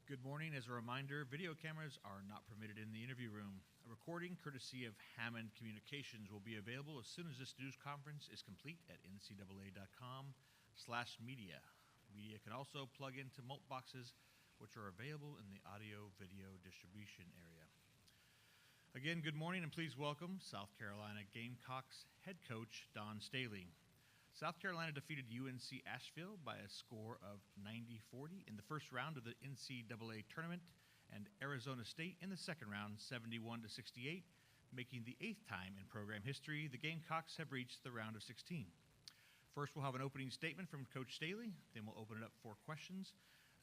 Good morning. As a reminder, video cameras are not permitted in the interview room. A recording courtesy of Hammond Communications will be available as soon as this news conference is complete at ncaa.com/media. Media can also plug into mult boxes, which are available in the audio-video distribution area. Again, good morning, and please welcome South Carolina Gamecocks head coach Dawn Staley. South Carolina defeated UNC Asheville by a score of 90-40 in the first round of the NCAA tournament, and Arizona State in the second round, 71-68, making the eighth time in program history the Gamecocks have reached the round of 16. First, we'll have an opening statement from Coach Staley, then we'll open it up for questions.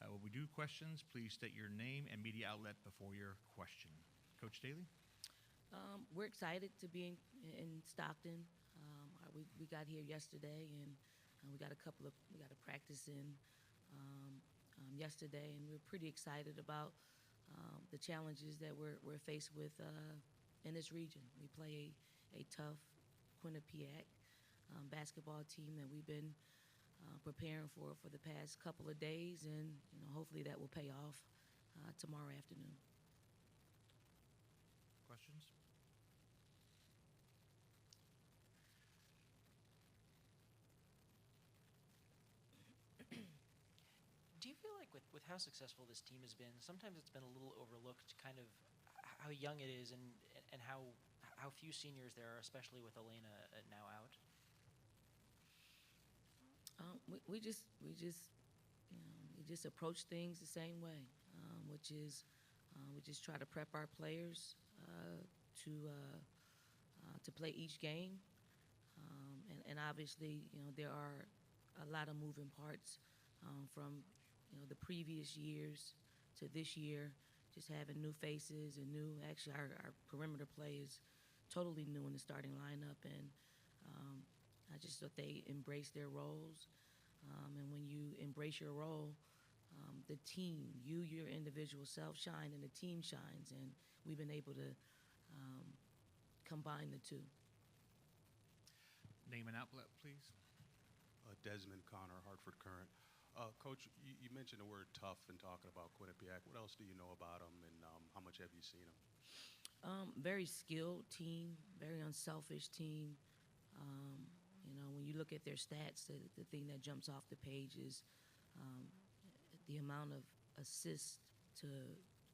When we do questions, please state your name and media outlet before your question. Coach Staley? We're excited to be in Stockton. We got here yesterday, and we got a practice in yesterday, and we're pretty excited about the challenges that we're faced with in this region. We play a tough Quinnipiac basketball team that we've been preparing for the past couple of days, and hopefully that will pay off tomorrow afternoon. Questions? Do you feel like with how successful this team has been, sometimes it's been a little overlooked, kind of how young it is and how few seniors there are, especially with Elena now out? We just approach things the same way, which is we just try to prep our players to play each game, and obviously there are a lot of moving parts from the previous years to this year, just having new faces and our perimeter play is totally new in the starting lineup, and I just thought they embraced their roles, and when you embrace your role, the team, your individual self shine and the team shines, and we've been able to combine the two. Name and outlet, please. Desmond Connor, Hartford Current. Coach, you mentioned the word tough in talking about Quinnipiac. What else do you know about them, and how much have you seen them? Very skilled team, very unselfish team. When you look at their stats, the thing that jumps off the page is the amount of assists to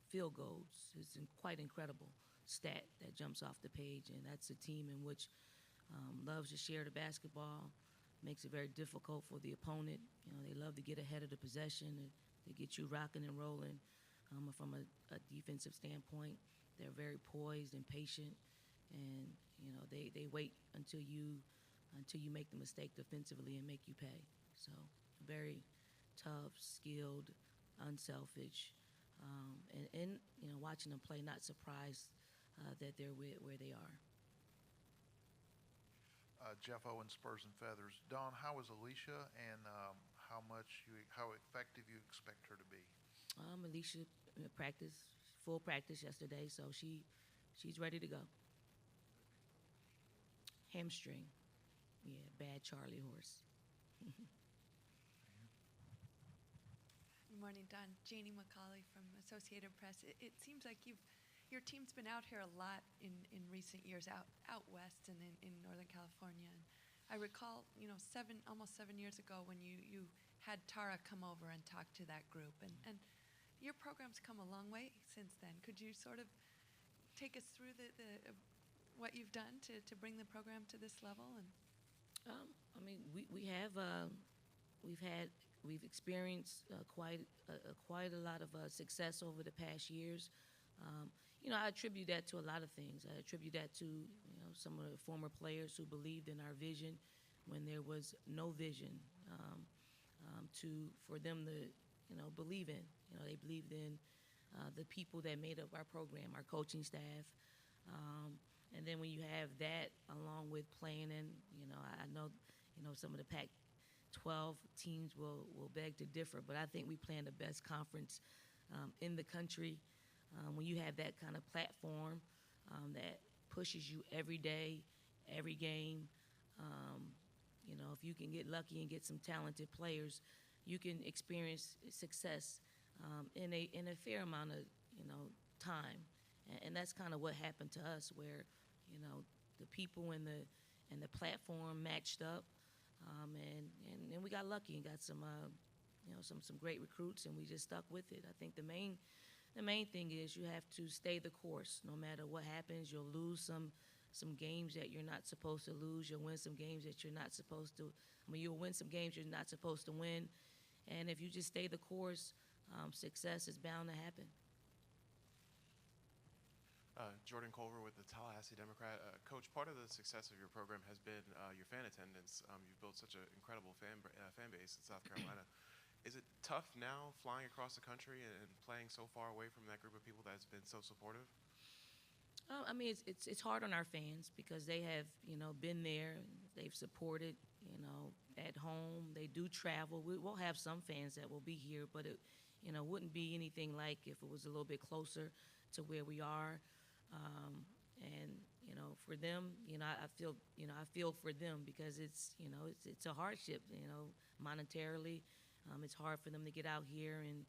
field goals. It's quite incredible stat that jumps off the page, and that's a team in which loves to share the basketball, makes it very difficult for the opponent. They love to get ahead of the possession. They get you rocking and rolling. From a defensive standpoint, they're very poised and patient, and they wait until you make the mistake defensively and make you pay. So very tough, skilled, unselfish, and watching them play, not surprised that they're where they are. Jeff Owen, Spurs and Feathers. Dawn, how is Alicia, and how effective you expect her to be? Alicia full practice yesterday, so she's ready to go. Hamstring, yeah, bad Charlie horse. Good morning, Dawn. Janie McCauley from Associated Press. It seems like your team's been out here a lot in recent years, out west and in Northern California. And I recall, almost 7 years ago when you had Tara come over and talk to that group. And your program's come a long way since then. Could you sort of take us through the what you've done to bring the program to this level? And we've experienced quite a lot of success over the past years. I attribute that to a lot of things. I attribute that to some of the former players who believed in our vision when there was no vision, for them to believe in. They believed in the people that made up our program, our coaching staff, and then when you have that along with playing in, I know some of the Pac-12 teams will beg to differ, but I think we play in the best conference in the country. When you have that kind of platform that pushes you every day, every game, if you can get lucky and get some talented players, you can experience success in a fair amount of time, and that's kind of what happened to us, where the people and the platform matched up, and we got lucky and got some some great recruits, and we just stuck with it. I think the main thing is you have to stay the course. No matter what happens, you'll lose some games that you're not supposed to lose. You'll win some games that you're not supposed to. You'll win some games you're not supposed to win. And if you just stay the course, success is bound to happen. Jordan Culver with the Tallahassee Democrat. Coach, part of the success of your program has been your fan attendance. You've built such an incredible fan base in South Carolina. Is it tough now flying across the country and playing so far away from that group of people that's been so supportive? I mean, it's hard on our fans because they have been there, they've supported at home. They do travel. We'll have some fans that will be here, but it wouldn't be anything like if it was a little bit closer to where we are. And for them, I feel for them because it's a hardship, monetarily. It's hard for them to get out here and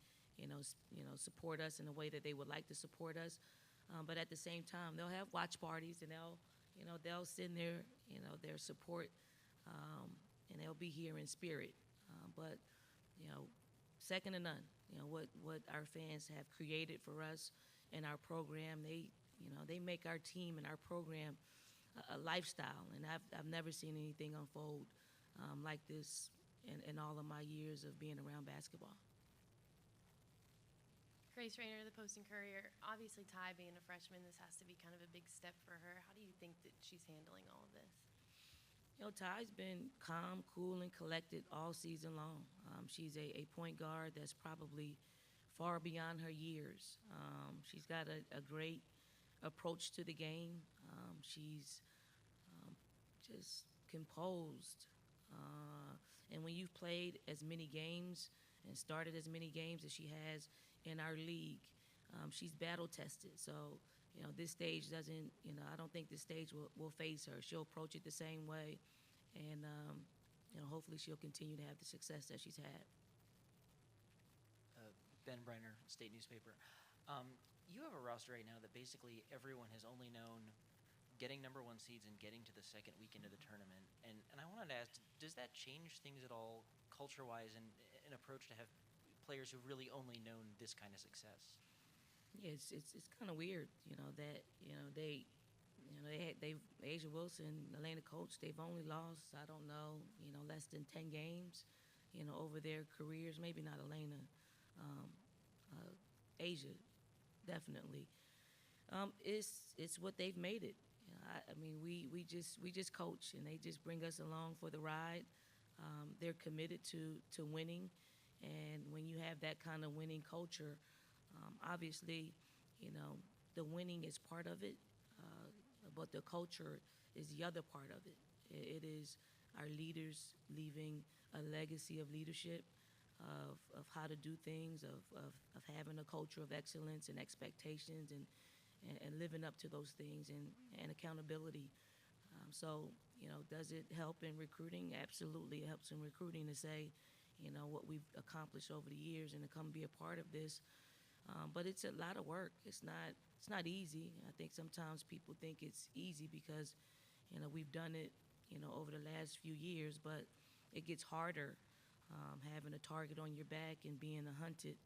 support us in the way that they would like to support us. But at the same time, they'll have watch parties and they'll send their support, and they'll be here in spirit. But second to none. What our fans have created for us and our program, they make our team and our program a lifestyle, and I've never seen anything unfold like this in all of my years of being around basketball. Grace Rayner, the Post and Courier. Obviously, Ty being a freshman, this has to be kind of a big step for her. How do you think that she's handling all of this? Ty's been calm, cool, and collected all season long. She's a point guard that's probably far beyond her years. She's got a great approach to the game. She's just composed. And when you've played as many games and started as many games as she has in our league, she's battle tested. So, this stage doesn't, I don't think this stage will phase her. She'll approach it the same way, and, hopefully she'll continue to have the success that she's had. Ben Brenner, State Newspaper. You have a roster right now that basically everyone has only known getting number one seeds and getting to the second weekend of the tournament. And I wanted to ask, does that change things at all culture-wise and an approach to have players who've really only known this kind of success? Yeah, it's kind of weird, that they've Asia Wilson, Elena Coach, they've only lost, I don't know, less than 10 games, over their careers. Maybe not Elena, Asia, definitely. It's what they've made it. I mean, we just coach, and they just bring us along for the ride. They're committed to winning, and when you have that kind of winning culture, obviously, the winning is part of it, but the culture is the other part of it. It is our leaders leaving a legacy of leadership, of how to do things, of having a culture of excellence and expectations and living up to those things and accountability. So, does it help in recruiting? Absolutely, it helps in recruiting to say, what we've accomplished over the years and to come be a part of this. But it's a lot of work. It's not easy. I think sometimes people think it's easy because, we've done it, over the last few years, but it gets harder having a target on your back and being hunted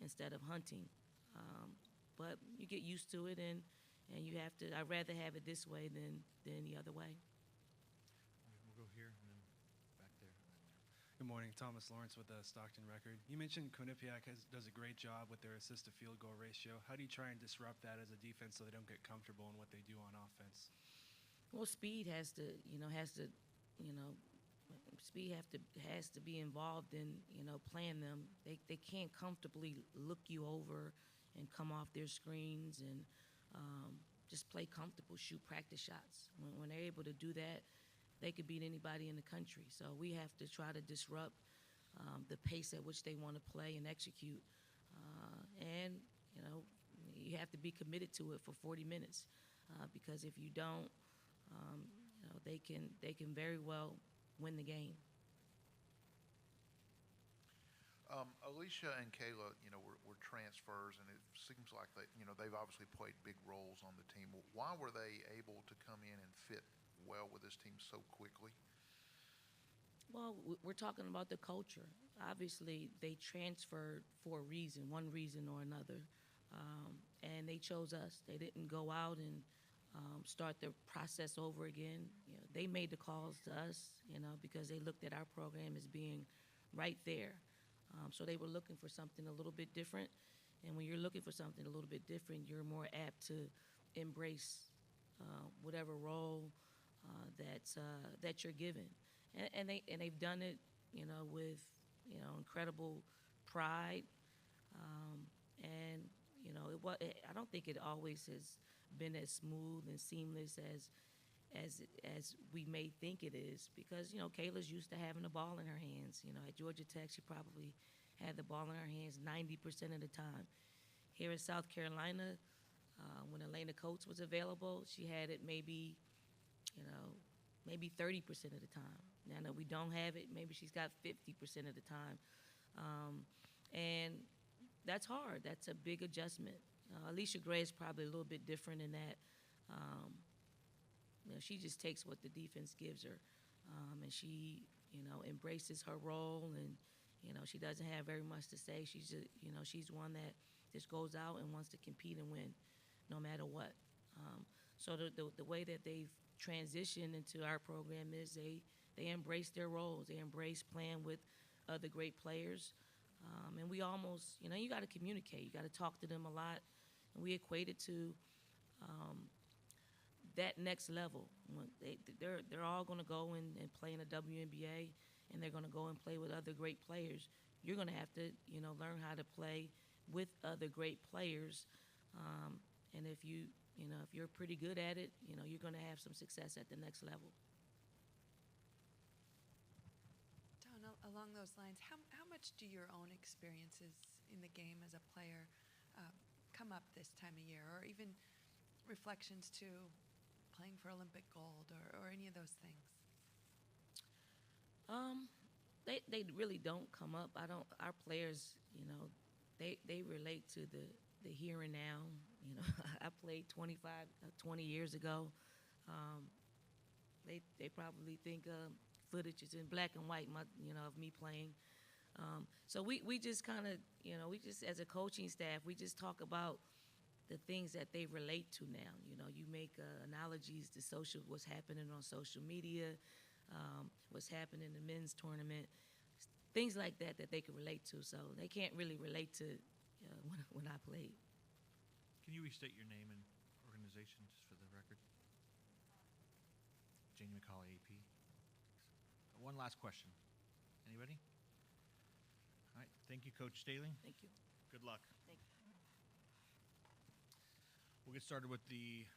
instead of hunting. But you get used to it, and you have to. I'd rather have it this way than the other way. We'll go here and then back there. Good morning, Thomas Lawrence with the Stockton Record. You mentioned Quinnipiac does a great job with their assist-to-field goal ratio. How do you try and disrupt that as a defense so they don't get comfortable in what they do on offense? Well, speed has to be involved in playing them. They can't comfortably look you over and come off their screens and just play comfortable, shoot practice shots. When they're able to do that, they could beat anybody in the country. So we have to try to disrupt the pace at which they want to play and execute. And you have to be committed to it for 40 minutes because if you don't, they can very well win the game. Alicia and Kayla, were transfers, and it seems like they've obviously played big roles on the team. Why were they able to come in and fit well with this team so quickly? Well, we're talking about the culture. Obviously, they transferred for a reason, one reason or another, and they chose us. They didn't go out and start the process over again. They made the calls to us, because they looked at our program as being right there. So they were looking for something a little bit different. And when you're looking for something a little bit different, you're more apt to embrace whatever role that you're given. And they've done it, with incredible pride. And I don't think it always has been as smooth and seamless as we may think it is, because Kayla's used to having the ball in her hands. At Georgia Tech, she probably had the ball in her hands 90% of the time. Here in South Carolina, when Elena Coates was available, she had it maybe 30% of the time. Now that we don't have it, maybe she's got 50% of the time. And that's hard. That's a big adjustment. Alicia Gray is probably a little bit different in that she just takes what the defense gives her, and she embraces her role, and she doesn't have very much to say. She's just, she's one that just goes out and wants to compete and win, no matter what. So the way that they've transitioned into our program is they embrace their roles. They embrace playing with other great players. And we almost, you got to communicate. You got to talk to them a lot. And we equate it to that next level. When they're all going to go and play in the WNBA, and they're going to go and play with other great players. You're going to have to, learn how to play with other great players. And if you're pretty good at it, you're going to have some success at the next level. Along those lines, how much do your own experiences in the game as a player come up this time of year, or even reflections to playing for Olympic gold or any of those things? They really don't come up. Our players, they relate to the here and now. I played 20 years ago. They probably think footage is in black and white, of me playing. So we just kind of, we just, as a coaching staff, we just talk about the things that they relate to now. You make analogies to what's happening on social media, what's happening in the men's tournament, things like that they can relate to. So they can't really relate to when I played. Can you restate your name and organization just for the record? Janie McCauley, AP. One last question. Anybody? All right. Thank you, Coach Staley. Thank you. Good luck. Thank you. We'll get started with the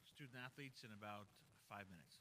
student athletes in about 5 minutes.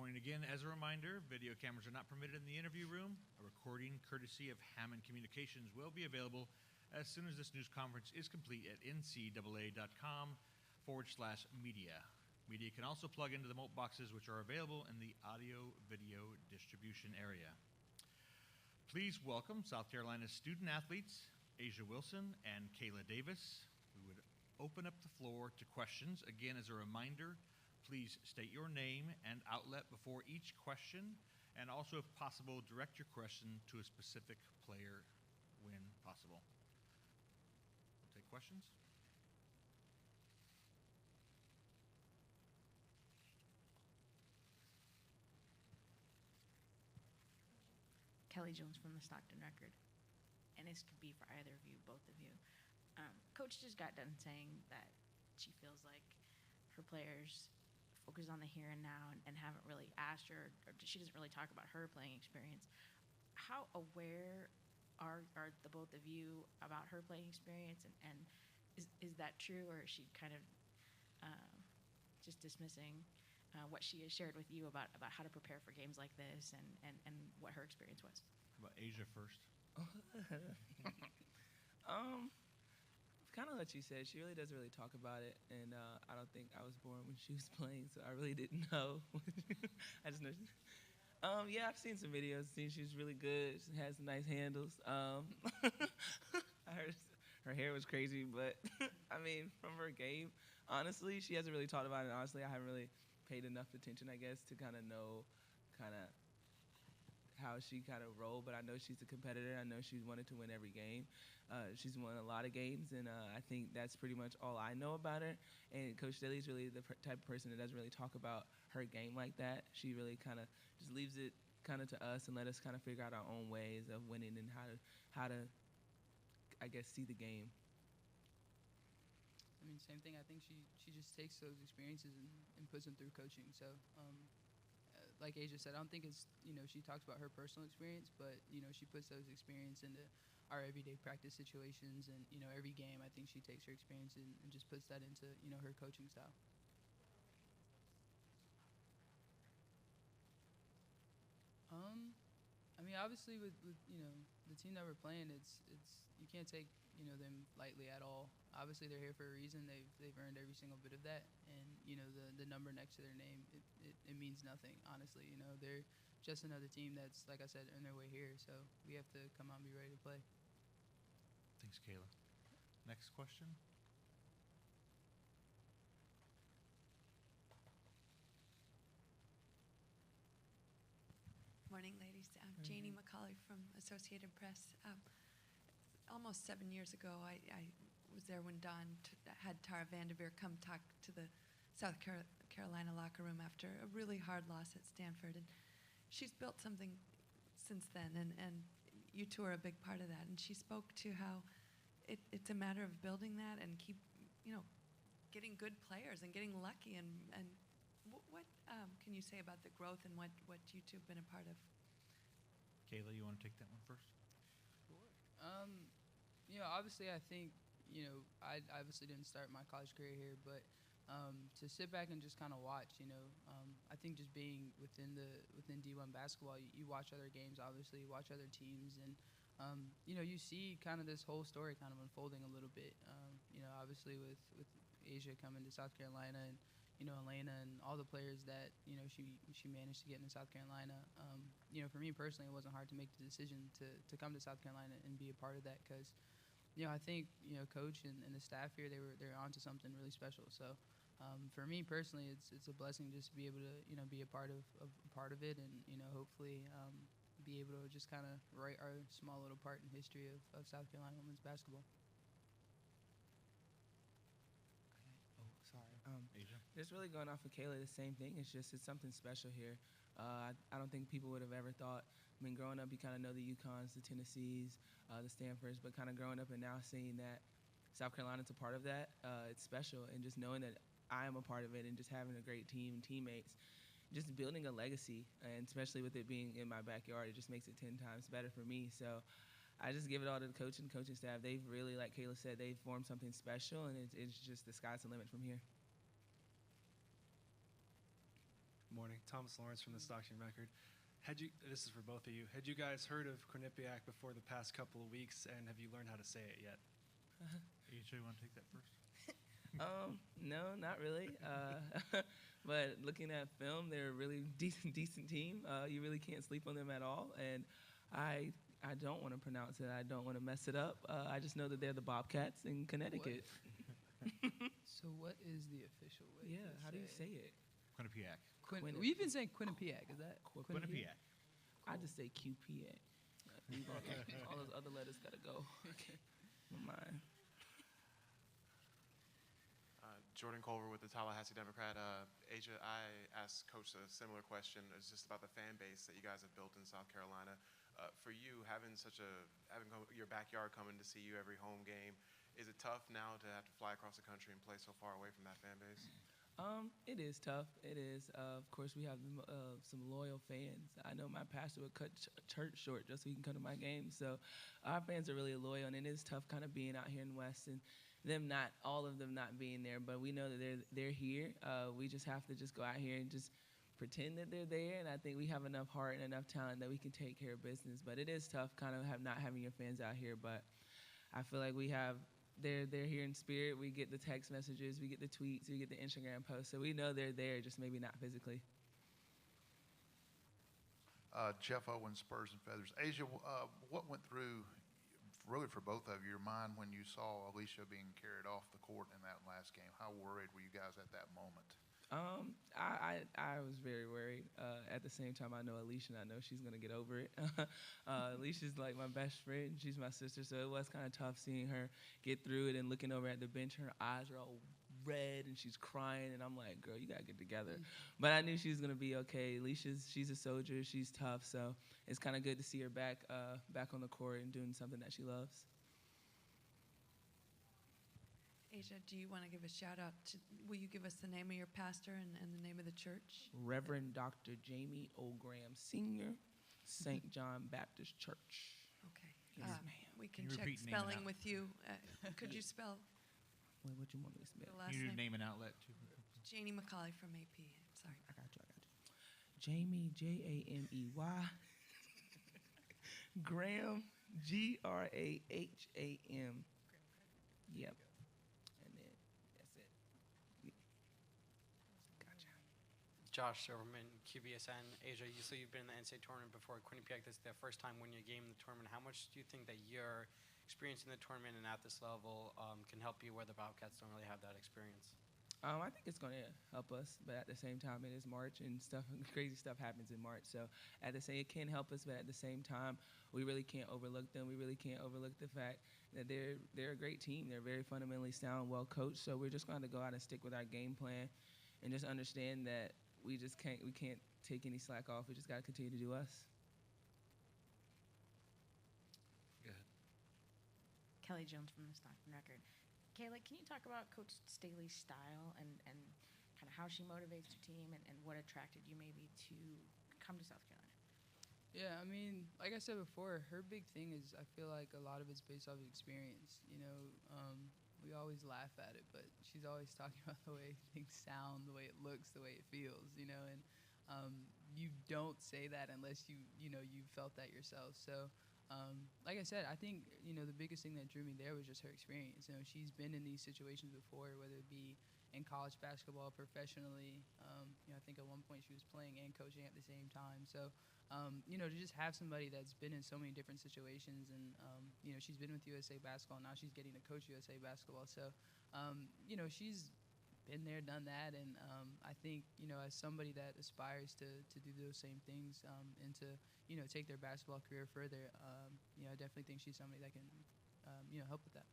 morning again. As a reminder, video cameras are not permitted in the interview room. A recording courtesy of Hammond Communications will be available as soon as this news conference is complete at ncaa.com/media. Media can also plug into the Molt boxes, which are available in the audio-video distribution area. Please welcome South Carolina's student athletes, Asia Wilson and Kayla Davis. We would open up the floor to questions. Again, as a reminder, please state your name and outlet before each question, and also, if possible, direct your question to a specific player when possible. We'll take questions. Kelly Jones from the Stockton Record, and this could be for either of you, both of you. Coach just got done saying that she feels like her players focus on the here and now and haven't really asked her, or she doesn't really talk about her playing experience. How aware are the both of you about her playing experience, and is that true, or is she kind of just dismissing what she has shared with you about how to prepare for games like this and what her experience was? How about Asia first? Kind of what you said. She really doesn't really talk about it, and I don't think I was born when she was playing, so I really didn't know. I just know. Yeah, I've seen some videos. Seen she was really good. She has some nice handles. I heard her hair was crazy, but I mean, from her game, honestly, she hasn't really talked about it. Honestly, I haven't really paid enough attention, I guess, to kind of know how she kind of rolled. But I know she's a competitor. I know she's wanted to win every game. She's won a lot of games, and I think that's pretty much all I know about her. And Coach Daly is really the type of person that doesn't really talk about her game like that. She really kind of just leaves it kind of to us and let us kind of figure out our own ways of winning and how to I guess, see the game. I mean, same thing. I think she just takes those experiences and puts them through coaching. So, like Asia said, I don't think it's, she talks about her personal experience, but, she puts those experience into our everyday practice situations. And, every game, I think she takes her experience and just puts that into, her coaching style. I mean, obviously with the team that we're playing, it's you can't take, them lightly at all. Obviously, they're here for a reason. They've earned every single bit of that. And, the number next to their name, it means nothing, honestly. They're just another team that's, like I said, on their way here. So we have to come out and be ready to play. Thanks, Kayla. Next question. Morning, ladies. Janie McCauley from Associated Press. Almost 7 years ago, I was there when Dawn had Tara Vanderveer come talk to the South Carolina locker room after a really hard loss at Stanford. And she's built something since then, and you two are a big part of that. And she spoke to how it's a matter of building that and keep, getting good players and getting lucky. And what can you say about the growth and what you two have been a part of? Kayla, you want to take that one first? Obviously, I think, I obviously didn't start my college career here, but to sit back and just kind of watch, I think just being within D1 basketball, you watch other games, obviously, you watch other teams, and you see kind of this whole story kind of unfolding a little bit. Obviously with Asia coming to South Carolina, and Elena and all the players that she managed to get into South Carolina. For me personally, it wasn't hard to make the decision to come to South Carolina and be a part of that, because I think coach and the staff here, they're onto something really special. So for me personally, it's a blessing just to be able to be a part of it, and hopefully be able to just kind of write our small little part in history of South Carolina women's basketball. Asia? Just really going off of Kayla, the same thing. It's something special here. I don't think people would have ever thought. I mean, growing up, you kind of know the UConns, the Tennessees, the Stanfords, but kind of growing up and now seeing that South Carolina's a part of that, it's special. And just knowing that I am a part of it, and just having a great team and teammates, just building a legacy, and especially with it being in my backyard, it just makes it 10 times better for me. So I just give it all to the coach and coaching staff. They've really, like Kayla said, they've formed something special, and it's just the sky's the limit from here. Morning. Thomas Lawrence from the Stockton Record. This is for both of you. Had you guys heard of Quinnipiac before the past couple of weeks, and have you learned how to say it yet? AJ, you want to take that first? No, not really. But looking at film, they're a really decent team. You really can't sleep on them at all. And I don't want to pronounce it. I don't want to mess it up. I just know that they're the Bobcats in Connecticut. So what is the official way? Yeah, how do you say it? Quinnipiac. We've been saying Quinnipiac. Is that Quinnipiac. I just say QPA. All those other letters gotta go. Mine. Jordan Culver with the Tallahassee Democrat. Asia, I asked Coach a similar question. It's just about the fan base that you guys have built in South Carolina. For you, having your backyard coming to see you every home game, is it tough now to have to fly across the country and play so far away from that fan base? It is tough. It is. Of course, we have some loyal fans. I know my pastor would cut church short just so he can come to my games. So our fans are really loyal, and it is tough kind of being out here in West and all of them not being there. But we know that they're here. We just have to just go out here and just pretend that they're there. And I think we have enough heart and enough talent that we can take care of business. But it is tough kind of not having your fans out here. But I feel like they're here in spirit. We get the text messages, we get the tweets, we get the Instagram posts. So we know they're there, just maybe not physically. Jeff Owens, Spurs and Feathers. Asia, what went through, really for both of you, your mind when you saw Alicia being carried off the court in that last game? How worried were you guys at that moment? I was very worried. At the same time, I know Alicia, and I know she's gonna get over it. Alicia's like my best friend. She's my sister, so it was kind of tough seeing her get through it and looking over at the bench. Her eyes are all red and she's crying, and I'm like, girl, you gotta get together. But I knew she was gonna be okay. She's a soldier. She's tough, so it's kind of good to see her back on the court and doing something that she loves. Asia, do you want to give a shout out will you give us the name of your pastor and the name of the church? Reverend Dr. Jamie O'Graham Sr., St. John Baptist Church. Okay. Yes, ma'am. We can Can you check repeat name and spelling out? with you. Could you spell Wait, what you want me to spell? the last You need name? name and outlet too. Janie McCauley from AP. Sorry. I got you. Jamie, Jamey. Graham, Graham. Yep. And then that's it. Gotcha. Josh Silverman, QBSN. Asia, you've been in the NCAA tournament before. Quinnipiac, this is their first time winning a game in the tournament. How much do you think that your experience in the tournament and at this level can help you where the Bobcats don't really have that experience? I think it's going to help us, but at the same time, it is March and crazy stuff happens in March. So it can help us, but at the same time, we really can't overlook them. We really can't overlook the fact that they're a great team. They're very fundamentally sound, well coached. So we're just going to go out and stick with our game plan, and just understand that we can't take any slack off. We just got to continue to do us. Go ahead. Kelly Jones from the Stockton Record. Kayla, can you talk about Coach Staley's style and kind of how she motivates her team and what attracted you maybe to come to South Carolina? Yeah, I mean, like I said before, her big thing is I feel like a lot of it's based off of experience. You know, we always laugh at it, but she's always talking about the way things sound, the way it looks, the way it feels, you know, and you don't say that unless you've felt that yourself. So, like I said, I think, the biggest thing that drew me there was just her experience. She's been in these situations before, whether it be in college basketball, professionally. I think at one point she was playing and coaching at the same time. So, to just have somebody that's been in so many different situations and, she's been with USA Basketball. Now she's getting to coach USA Basketball. So, she's been there, done that. And I think, as somebody that aspires to do those same things and to, take their basketball career further, I definitely think she's somebody that can, help with that.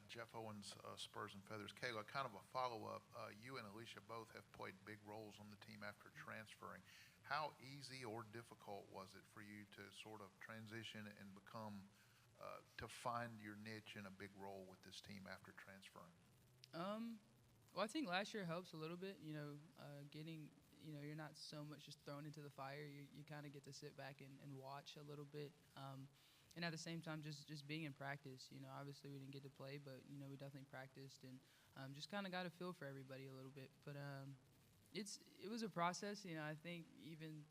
Jeff Owens, Spurs and Feathers. Kayla, kind of a follow-up. You and Alicia both have played big roles on the team after transferring. How easy or difficult was it for you to sort of transition and become, to find your niche in a big role with this team after transferring? Well, I think last year helps a little bit, getting, you're not so much just thrown into the fire. You kind of get to sit back and watch a little bit. and at the same time, just being in practice. Obviously we didn't get to play, but we definitely practiced and just kind of got a feel for everybody a little bit. But it was a process. I think even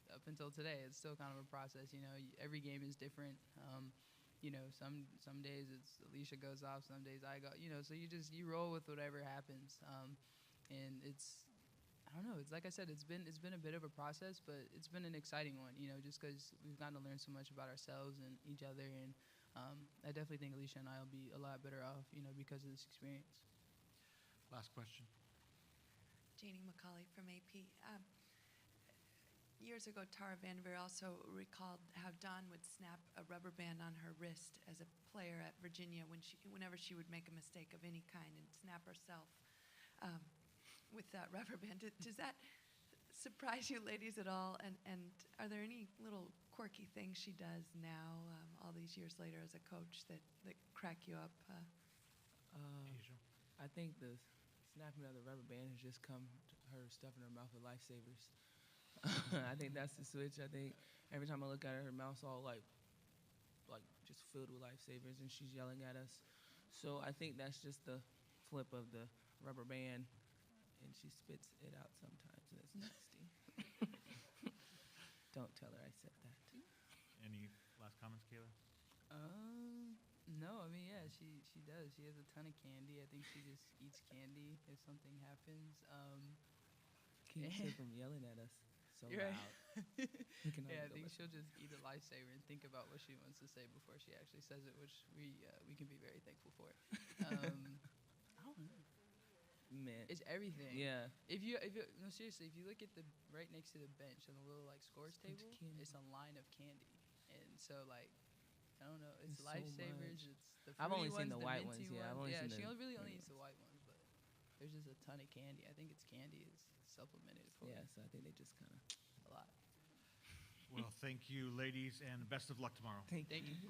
up until today, it's still kind of a process. Every game is different. Some days it's Alicia goes off, some days I go. So you roll with whatever happens. And I don't know. It's like I said, it's been a bit of a process, but it's been an exciting one. Just because we've gotten to learn so much about ourselves and each other, and I definitely think Alicia and I will be a lot better off, because of this experience. Last question. Janie McCauley from AP. Years ago, Tara Vanderveer also recalled how Dawn would snap a rubber band on her wrist as a player at Virginia whenever she would make a mistake of any kind and snap herself with that rubber band. Does that surprise you ladies at all? And are there any little quirky things she does now, all these years later as a coach, that crack you up? Asia? I think the snapping of the rubber band has just come to her stuffing her mouth with lifesavers. I think that's the switch. I think every time I look at her, her mouth's all like just filled with lifesavers, and she's yelling at us. So I think that's just the flip of the rubber band, and she spits it out sometimes, and it's nasty. Don't tell her I said that. Any last comments, Kayla? No, I mean, yeah, she does. She has a ton of candy. I think she just eats candy if something happens. Keeps her from yelling at us so Right. loud. Yeah, I think she'll just eat a lifesaver and think about what she wants to say before she actually says it, which we can be very thankful for. I don't know. Man, It's everything. yeah. No, seriously, if you look at the right next to the bench on the little scores Bunch of table, candy. it's a line of candy, and so I don't know, it's It's so lifesavers. much. It's the I've only fruity seen ones, the white minty ones, yeah, I've only seen she the really only green eats the white ones, but there's just a ton of candy. I think it's candy is supplemented for Yeah, so I think they just kind of. a lot. Well, thank you, ladies, and best of luck tomorrow. Thank Thank you.